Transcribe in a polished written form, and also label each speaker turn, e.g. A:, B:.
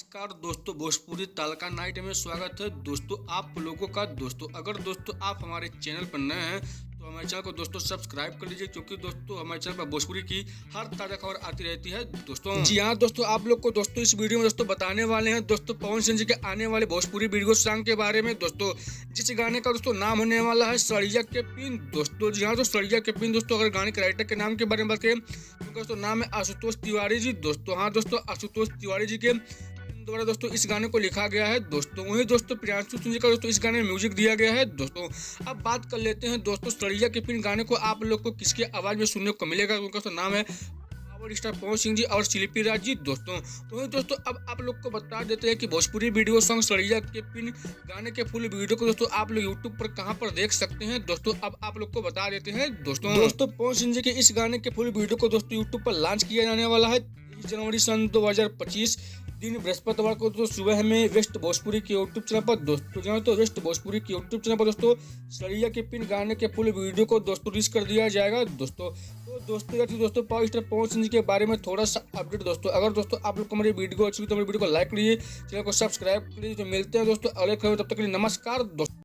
A: नमस्कार दोस्तों, भोजपुरी तड़का नाइट में स्वागत है दोस्तों आप लोगों का। दोस्तों अगर दोस्तों आप हमारे चैनल पर नए हैं तो हमारे चैनल को दोस्तों सब्सक्राइब कर लीजिए, क्योंकि दोस्तों हमारे चैनल पर भोजपुरी की हर ताज़ा खबर आती रहती है दोस्तों। जी हाँ दोस्तों, आप लोग को दोस्तों इस वीडियो में दोस्तों बताने वाले हैं दोस्तों पवन सिंह जी के आने वाले भोजपुरी वीडियो सॉन्ग के बारे में दोस्तों, जिस गाने का दोस्तों नाम होने वाला है सड़िया के पिन दोस्तों। जी हाँ दोस्तों, सड़िया के पिन दोस्तों। अगर गाने के राइटर के नाम के बारे में बात करें तो दोस्तों नाम है आशुतोष तिवारी जी दोस्तों। हाँ दोस्तों, आशुतोष तिवारी जी के द्वारा दोस्तों इस गाने को लिखा गया है दोस्तों। वहीं दोस्तों प्रियांशु सिंह जी का दोस्तों इस गाने में म्यूजिक दिया गया है दोस्तों। अब बात कर लेते हैं दोस्तों सड़िया के पिन गाने को आप लोग को किसके आवाज में सुनने को मिलेगा। उनका तो नाम है पावर स्टार पवन सिंह जी और शिल्पी राज जी दोस्तों। तो वहीं दोस्तों अब आप लोग को बता देते हैं कि भोजपुरी वीडियो सॉन्ग सड़िया के पिन गाने के फुल वीडियो को दोस्तों आप लोग यूट्यूब पर कहां पर देख सकते हैं दोस्तों। अब आप लोग को बता देते हैं दोस्तों पवन सिंह जी के इस गाने के फुल वीडियो को दोस्तों यूट्यूब पर लॉन्च किया जाने वाला है 23 जनवरी सन 2025 दिन बृहस्पतिवार को दोस्तों सुबह में वेस्ट भोजपुरी के यूट्यूब चैनल पर दोस्तों जाए तो वेस्ट भोजपुरी के यूट्यूब चैनल पर दोस्तों सड़िया के पिन गाने के फुल वीडियो को दोस्तों रिलीज कर दिया जाएगा दोस्तों। तो दोस्तों पावर स्टार पवन सिंह जी के बारे में थोड़ा सा अपडेट दोस्तों। अगर दोस्तों आप लोग को हमारी वीडियो अच्छी तो हमारी वीडियो को लाइक करिए, चैनल को सब्सक्राइब करिए। तो मिलते हैं दोस्तों अगले खबर, तब तक के लिए नमस्कार दोस्तों।